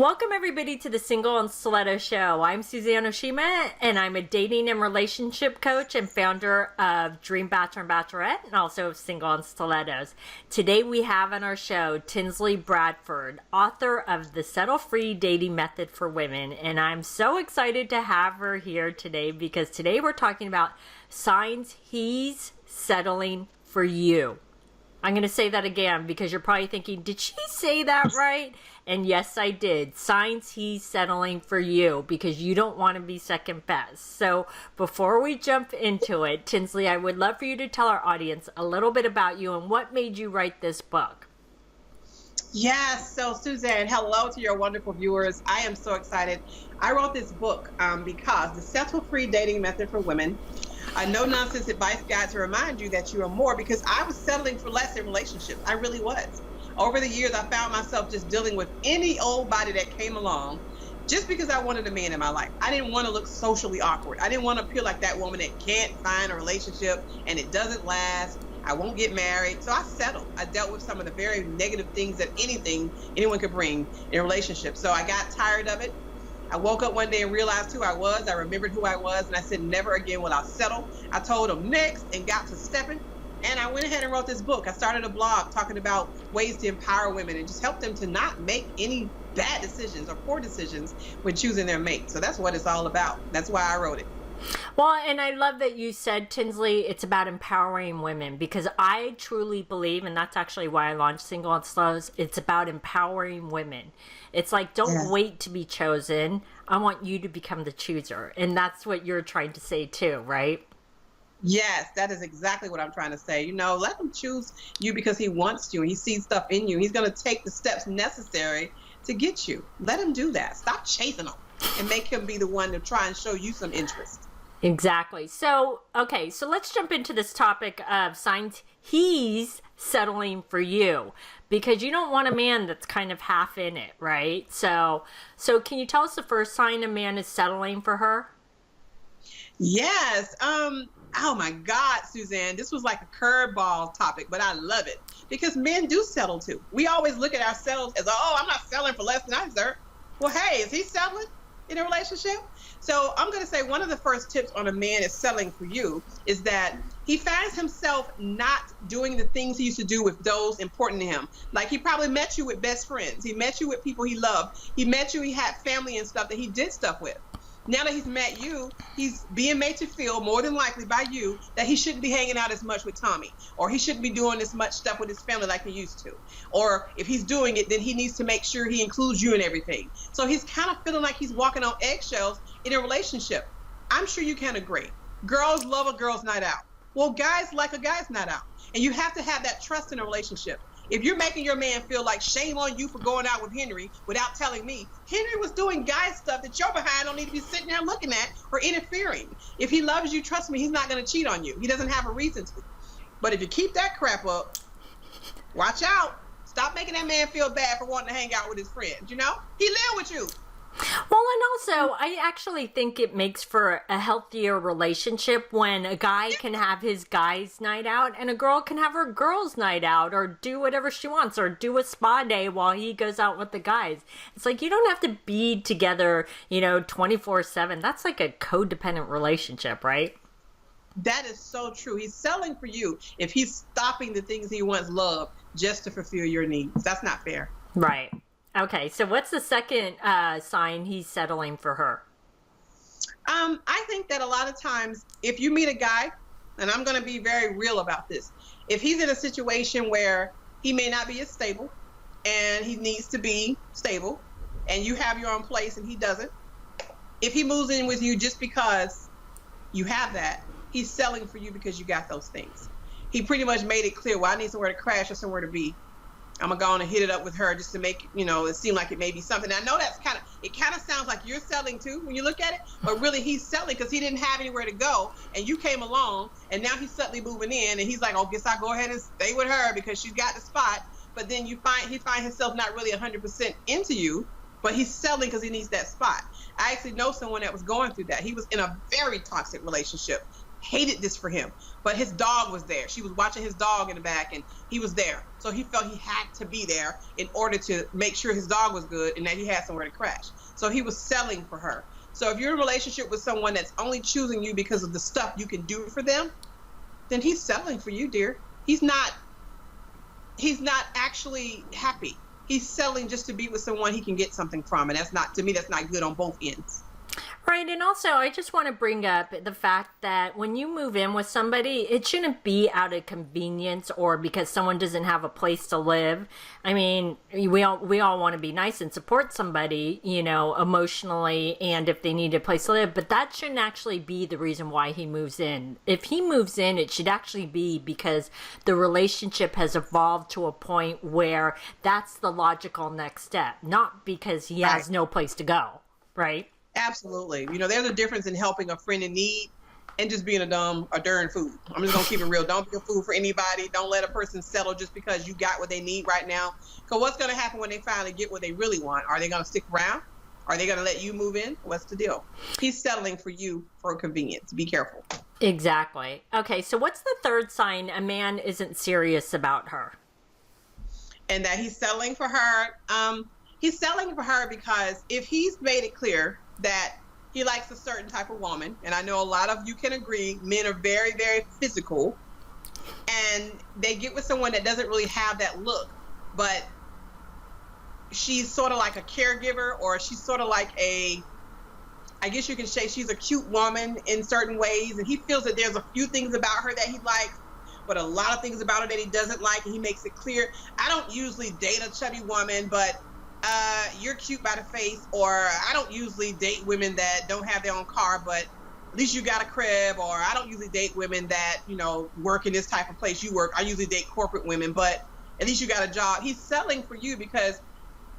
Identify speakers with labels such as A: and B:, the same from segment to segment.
A: Welcome everybody to the Single and Stiletto Show. I'm Suzanne Oshima and I'm a dating and relationship coach and founder of Dream Bachelor and Bachelorette and also of Single and Stilettos. Today we have on our show Tinzley Bradford, author of The Settle Free Dating Method for Women, and I'm so excited to have her here today because today we're talking about signs he's settling for you. I'm going to say that again because you're probably thinking, did she say that right? And yes, I did. Signs he's settling for you because you don't want to be second best. So before we jump into it, Tinzley, I would love for you to tell our audience a little bit about you and what made you write this book.
B: Yes. So Suzanne, hello to your wonderful viewers. I am so excited. I wrote this book because the Settle Free Dating Method for Women, a no-nonsense advice guide to remind you that you are more, because I was settling for less in relationships. I really was. Over the years, I found myself just dealing with any old body that came along just because I wanted a man in my life. I didn't want to look socially awkward. I didn't want to appear like that woman that can't find a relationship and it doesn't last. I won't get married. So I settled. I dealt with some of the very negative things that anyone could bring in a relationship. So I got tired of it. I woke up one day and realized who I was. I remembered who I was, and I said, never again will I settle. I told them next and got to stepping, and I went ahead and wrote this book. I started a blog talking about ways to empower women and just help them to not make any bad decisions or poor decisions when choosing their mate. So that's what it's all about. That's why I wrote it.
A: Well, and I love that you said, Tinzley, it's about empowering women, because I truly believe, and that's actually why I launched Single and Slows, it's about empowering women. It's like, don't wait to be chosen. I want you to become the chooser. And that's what you're trying to say too, right?
B: Yes, that is exactly what I'm trying to say. You know, let him choose you because he wants you and he sees stuff in you. He's going to take the steps necessary to get you. Let him do that. Stop chasing him and make him be the one to try and show you some interest.
A: Exactly. So, okay, so let's jump into this topic of signs he's settling for you, because you don't want a man that's kind of half in it, right? So can you tell us the first sign a man is settling for her?
B: Yes. Oh my God, Suzanne, this was like a curveball topic, but I love it because men do settle too. We always look at ourselves as, oh, I'm not settling for less than I deserve. Well, hey, is he settling in a relationship? So I'm going to say one of the first tips on a man is settling for you is that he finds himself not doing the things he used to do with those important to him. Like, he probably met you with best friends. He met you with people he loved. He met you, he had family and stuff that he did stuff with. Now that he's met you, he's being made to feel, more than likely by you, that he shouldn't be hanging out as much with Tommy, or he shouldn't be doing as much stuff with his family like he used to. Or if he's doing it, then he needs to make sure he includes you in everything. So he's kind of feeling like he's walking on eggshells in a relationship. I'm sure you can agree. Girls love a girl's night out. Well, guys like a guy's night out. And you have to have that trust in a relationship. If you're making your man feel like shame on you for going out with Henry without telling me, Henry was doing guy stuff that your behind don't need to be sitting there looking at or interfering. If he loves you, trust me, he's not going to cheat on you. He doesn't have a reason to. But if you keep that crap up, watch out. Stop making that man feel bad for wanting to hang out with his friends. You know, he live with you.
A: Well, and also, I actually think it makes for a healthier relationship when a guy can have his guy's night out and a girl can have her girl's night out, or do whatever she wants, or do a spa day while he goes out with the guys. It's like, you don't have to be together, 24/7. That's like a codependent relationship, right?
B: That is so true. He's selling for you if he's stopping the things he once loved just to fulfill your needs. That's not fair.
A: Right. Okay, so what's the second sign he's settling for her?
B: I think that a lot of times if you meet a guy, and I'm going to be very real about this, if he's in a situation where he may not be as stable and he needs to be stable and you have your own place and he doesn't, if he moves in with you just because you have that, he's selling for you because you got those things. He pretty much made it clear, well, I need somewhere to crash or somewhere to be. I'm going to go on and hit it up with her just to make, it seem like it may be something. I know it kind of sounds like you're selling too when you look at it, but really he's selling because he didn't have anywhere to go and you came along and now he's suddenly moving in and he's like, oh, guess I'll go ahead and stay with her because she's got the spot. But then he find himself not really 100% into you, but he's selling because he needs that spot. I actually know someone that was going through that. He was in a very toxic relationship, hated this for him. But his dog was there. She was watching his dog in the back, and he was there. So he felt he had to be there in order to make sure his dog was good and that he had somewhere to crash. So he was selling for her. So if you're in a relationship with someone that's only choosing you because of the stuff you can do for them, then he's selling for you, dear. He's not actually happy. He's selling just to be with someone he can get something from. And that's not, to me, that's not good on both ends.
A: Right. And also, I just want to bring up the fact that when you move in with somebody, it shouldn't be out of convenience or because someone doesn't have a place to live. I mean, we all want to be nice and support somebody, you know, emotionally, and if they need a place to live. But that shouldn't actually be the reason why he moves in. If he moves in, it should actually be because the relationship has evolved to a point where that's the logical next step, not because he has no place to go. Right.
B: Absolutely. You know, there's a difference in helping a friend in need and just being a darn fool. I'm just going to keep it real. Don't be a fool for anybody. Don't let a person settle just because you got what they need right now. Because what's going to happen when they finally get what they really want? Are they going to stick around? Are they going to let you move in? What's the deal? He's settling for you for convenience. Be careful.
A: Exactly. Okay, so what's the third sign a man isn't serious about her?
B: And that he's settling for her. He's settling for her because if he's made it clear that he likes a certain type of woman, and I know a lot of you can agree, men are very, very physical, and they get with someone that doesn't really have that look, but she's sort of like a caregiver, or she's sort of like I guess you can say she's a cute woman in certain ways, and he feels that there's a few things about her that he likes, but a lot of things about her that he doesn't like, and he makes it clear. I don't usually date a chubby woman, but you're cute by the face, or I don't usually date women that don't have their own car, but at least you got a crib, or I don't usually date women that, you know, work in this type of place you work. I usually date corporate women, but at least you got a job. He's selling for you because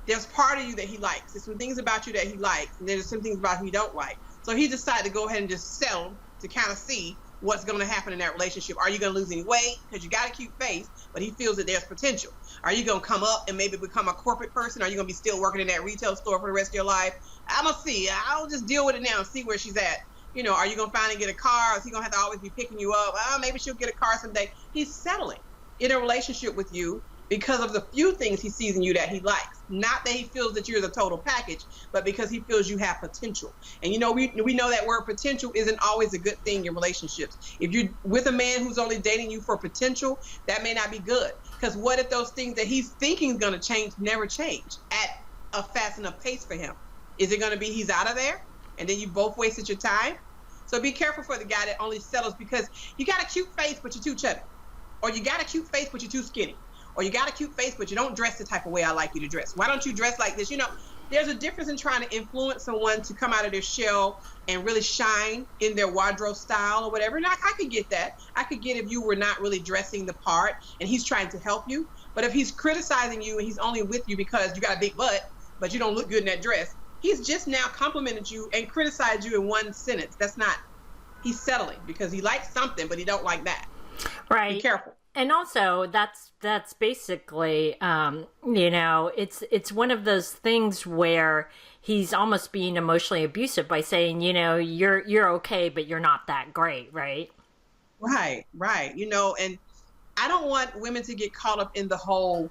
B: there's part of you that he likes. There's some things about you that he likes, and there's some things about you he don't like. So he decided to go ahead and just settle to kind of see what's going to happen in that relationship. Are you going to lose any weight? Because you got a cute face, but he feels that there's potential. Are you going to come up and maybe become a corporate person? Are you going to be still working in that retail store for the rest of your life? I'm going to see. I'll just deal with it now and see where she's at. You know, are you going to finally get a car? Is he going to have to always be picking you up? Maybe she'll get a car someday. He's settling in a relationship with you because of the few things he sees in you that he likes. Not that he feels that you're the total package, but because he feels you have potential. And, you know, we know that word potential isn't always a good thing in relationships. If you're with a man who's only dating you for potential, that may not be good. Because what if those things that he's thinking is going to change never change at a fast enough pace for him? Is it going to be he's out of there and then you both wasted your time? So be careful for the guy that only settles because you got a cute face, but you're too chubby. Or you got a cute face, but you're too skinny. Or you got a cute face, but you don't dress the type of way I like you to dress. Why don't you dress like this? You know, there's a difference in trying to influence someone to come out of their shell and really shine in their wardrobe style or whatever. And I could get that. I could get if you were not really dressing the part and he's trying to help you. But if he's criticizing you and he's only with you because you got a big butt, but you don't look good in that dress, he's just now complimented you and criticized you in one sentence. That's not, he's settling because he likes something, but he don't like that.
A: Right.
B: Be careful.
A: And also, that's basically, you know, it's one of those things where he's almost being emotionally abusive by saying, you know, you're okay, but you're not that great, right?
B: Right. You know, and I don't want women to get caught up in the whole,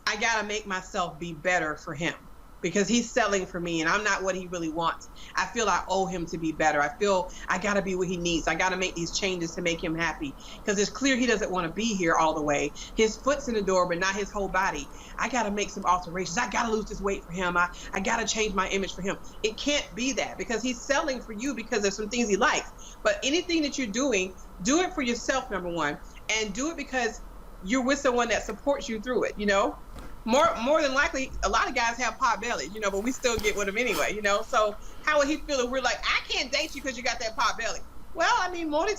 B: I got to make myself be better for him. Because he's selling for me and I'm not what he really wants. I feel I owe him to be better. I feel I got to be what he needs. I got to make these changes to make him happy. Because it's clear he doesn't want to be here all the way. His foot's in the door, but not his whole body. I got to make some alterations. I got to lose this weight for him. I got to change my image for him. It can't be that because he's selling for you because there's some things he likes. But anything that you're doing, do it for yourself, number one. And do it because you're with someone that supports you through it, you know? More than likely, a lot of guys have pot belly, you know, but we still get with them anyway, you know. So how would he feel if we're like, I can't date you because you got that pot belly? Well, I mean, many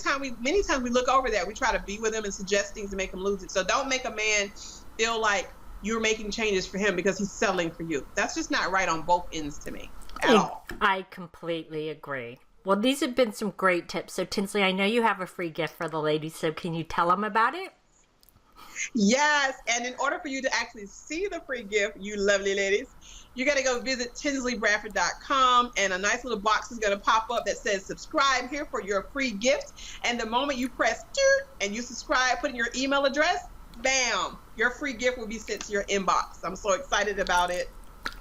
B: times we look over that. We try to be with him and suggest things to make him lose it. So don't make a man feel like you're making changes for him because he's settling for you. That's just not right on both ends to me at all.
A: I completely agree. Well, these have been some great tips. So, Tinzley, I know you have a free gift for the ladies, so can you tell them about it?
B: Yes, and in order for you to actually see the free gift, you lovely ladies, you got to go visit TinzleyBradford.com, and a nice little box is going to pop up that says subscribe here for your free gift. And the moment you press and you subscribe, put in your email address, bam, your free gift will be sent to your inbox. I'm so excited about it.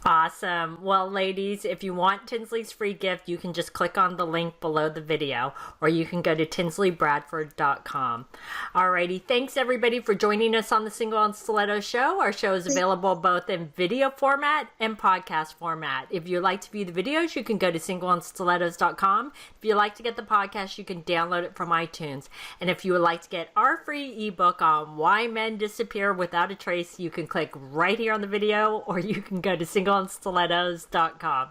A: Awesome. Well, ladies, if you want Tinzley's free gift, you can just click on the link below the video, or you can go to TinzleyBradford.com. Alrighty, thanks everybody for joining us on the Single and Stiletto Show. Our show is available both in video format and podcast format. If you'd like to view the videos, you can go to singleandstilettos.com. If you'd like to get the podcast, you can download it from iTunes. And if you would like to get our free ebook on why men disappear without a trace, you can click right here on the video, or you can go to singleandstilettos.com.